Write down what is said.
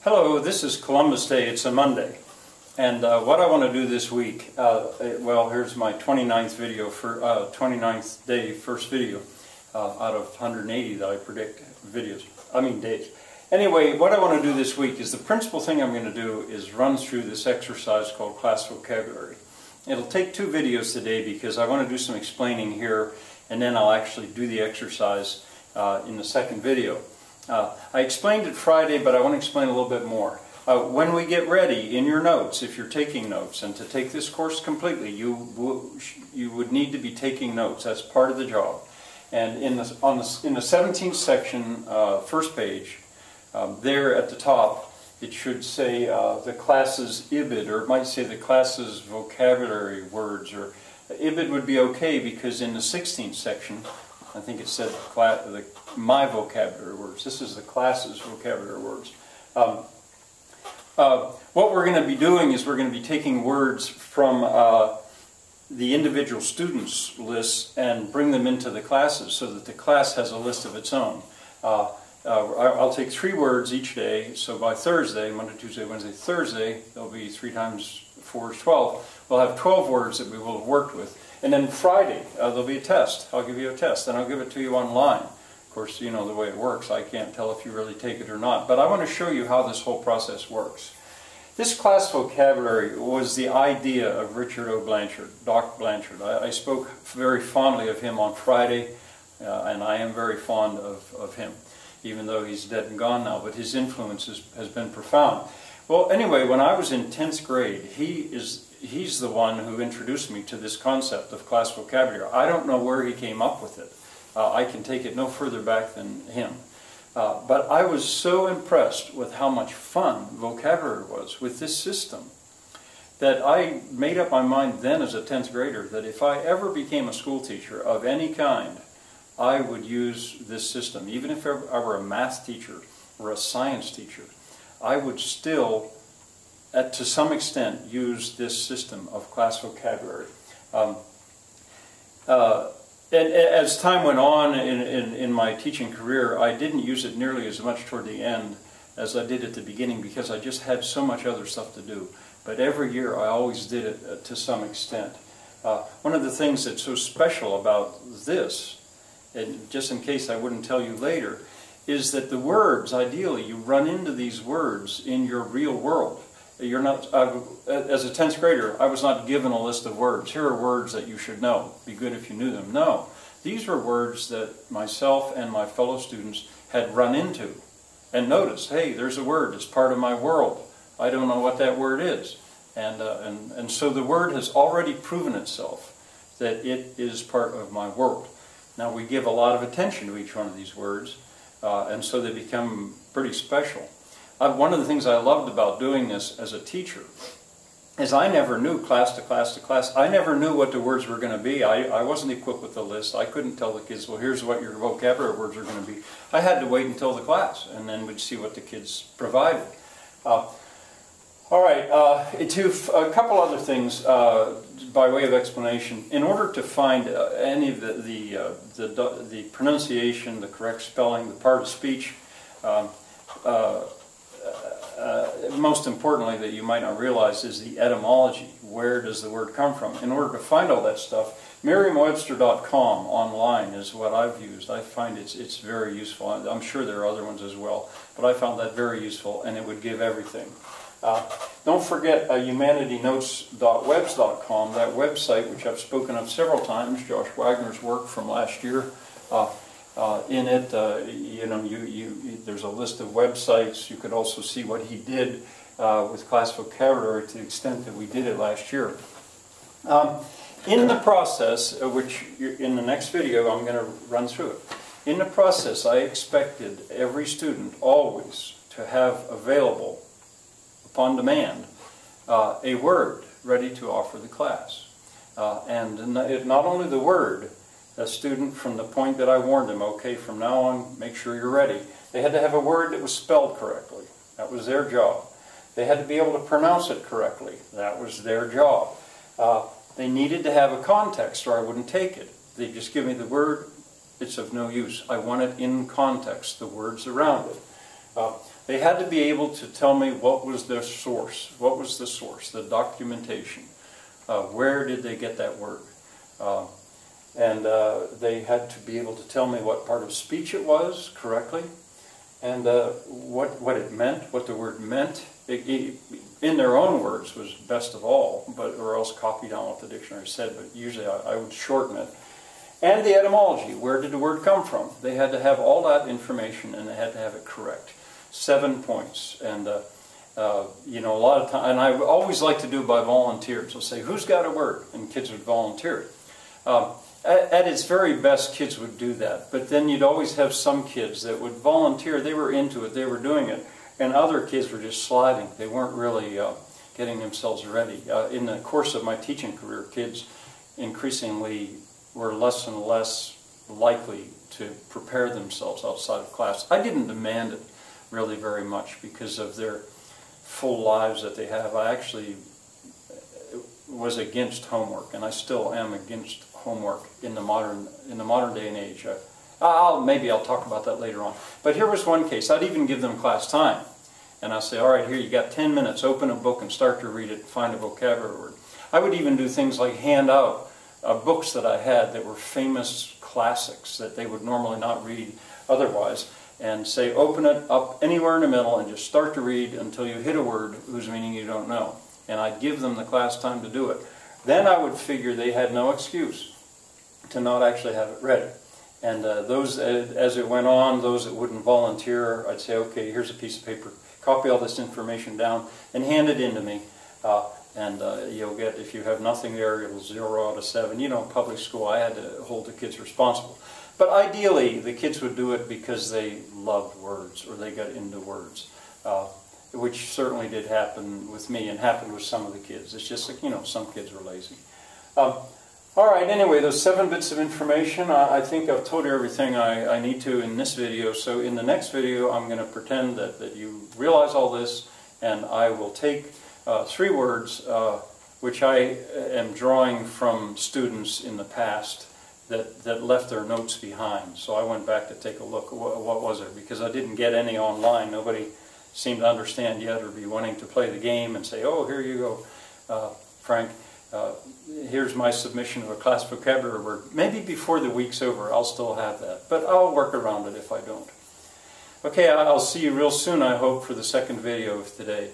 Hello, this is Columbus Day. It's a Monday. And what I want to do this week, well, here's my 29th video, for 29th day first video out of 180 that I predict days. Anyway, what I want to do this week is the principal thing I'm going to do is run through this exercise called class vocabulary. It'll take 2 videos today because I want to do some explaining here, and then I'll actually do the exercise in the second video. I explained it Friday, but I want to explain a little bit more. When we get ready, in your notes, if you're taking notes, and to take this course completely, you would need to be taking notes. That's part of the job. And in the 17th section, first page, there at the top, it should say the class's IBID, or it might say the class's vocabulary words, or IBID would be okay because in the 16th section, I think it said my vocabulary words. This is the class's vocabulary words. What we're going to be doing is we're going to be taking words from the individual students' lists and bring them into the classes so that the class has a list of its own. I'll take 3 words each day, so by Thursday, Monday, Tuesday, Wednesday, Thursday, there'll be 3 times 4 is 12. We'll have 12 words that we will have worked with. And then Friday, there'll be a test. I'll give you a test, and I'll give it to you online. Of course, you know the way it works. I can't tell if you really take it or not. But I want to show you how this whole process works. This class vocabulary was the idea of Richard O. Blanchard, Doc Blanchard. I spoke very fondly of him on Friday, and I am very fond of him, even though he's dead and gone now. But his influence has been profound. Well, anyway, when I was in 10th grade, he's the one who introduced me to this concept of class vocabulary. I don't know where he came up with it. I can take it no further back than him. But I was so impressed with how much fun vocabulary was with this system that I made up my mind then as a 10th grader that if I ever became a school teacher of any kind, I would use this system. Even if I were a math teacher or a science teacher, I would still, to some extent, use this system of class vocabulary. And as time went on in my teaching career, I didn't use it nearly as much toward the end as I did at the beginning because I just had so much other stuff to do. But every year I always did it to some extent. One of the things that's so special about this, and just in case I wouldn't tell you later, is that the words, ideally, you run into these words in your real world. You're not, as a 10th grader, I was not given a list of words. Here are words that you should know. Be good if you knew them. No. These were words that myself and my fellow students had run into and noticed, hey, there's a word. It's part of my world. I don't know what that word is. And so the word has already proven itself that it is part of my world. Now, we give a lot of attention to each one of these words, and so they become pretty special. One of the things I loved about doing this as a teacher is I never knew class to class to class. I never knew what the words were going to be. I wasn't equipped with the list. I couldn't tell the kids, well, here's what your vocabulary words are going to be. I had to wait until the class, and then we'd see what the kids provided. All right, a couple other things by way of explanation. In order to find any of the pronunciation, the correct spelling, the part of speech, most importantly that you might not realize is the etymology. Where does the word come from? In order to find all that stuff, Merriam-Webster.com online is what I've used. I find it's very useful. I'm sure there are other ones as well, but I found that very useful, and it would give everything. Don't forget humanitynotes.webs.com, that website which I've spoken of several times, Josh Wagner's work from last year. In it, there's a list of websites. You could also see what he did with class vocabulary to the extent that we did it last year. In the process, which in the next video I'm going to run through it, in the process I expected every student always to have available, upon demand, a word ready to offer the class. And not only the word, a student from the point that I warned him, okay, from now on, make sure you're ready. They had to have a word that was spelled correctly. That was their job. They had to be able to pronounce it correctly. That was their job. They needed to have a context or I wouldn't take it. They just give me the word, it's of no use. I want it in context, the words around it. They had to be able to tell me what was their source, what was the source, the documentation, where did they get that word. And they had to be able to tell me what part of speech it was correctly, and what it meant, what the word meant. In their own words was best of all, or else copy down what the dictionary said, but usually I would shorten it. And the etymology, where did the word come from? They had to have all that information, and they had to have it correct. 7 points, and you know, a lot of time, and I always like to do it by volunteers. I'll say, who's got a word? And kids would volunteer it. At its very best, kids would do that, but then you'd always have some kids that would volunteer. They were into it, they were doing it, and other kids were just sliding. They weren't really getting themselves ready. In the course of my teaching career, kids increasingly were less and less likely to prepare themselves outside of class. I didn't demand it really very much because of their full lives that they have. I actually was against homework, and I still am against homework in the modern day and age. Maybe I'll talk about that later on. But here was one case. I'd even give them class time, and I'd say, all right, here you got 10 minutes. Open a book and start to read it. And find a vocabulary word. I would even do things like hand out books that I had that were famous classics that they would normally not read otherwise, and say, open it up anywhere in the middle and just start to read until you hit a word whose meaning you don't know. And I'd give them the class time to do it. Then I would figure they had no excuse to not actually have it ready. And those, as it went on, those that wouldn't volunteer, I'd say, okay, here's a piece of paper, copy all this information down and hand it in to me. And you'll get, if you have nothing there, it'll 0 out of 7. You know, in public school, I had to hold the kids responsible. But ideally, the kids would do it because they loved words, or they got into words, which certainly did happen with me and happened with some of the kids. It's just like, you know, some kids are lazy. All right, anyway, those 7 bits of information, I think I've told you everything I need to in this video. So in the next video, I'm going to pretend that you realize all this, and I will take 3 words which I am drawing from students in the past that left their notes behind. So I went back to take a look at what was it, because I didn't get any online. Nobody seemed to understand yet or be wanting to play the game and say, oh, here you go, Frank. Here's my submission of a class vocabulary word. Maybe before the week's over I'll still have that, but I'll work around it if I don't. Okay, I'll see you real soon, I hope, for the second video of today.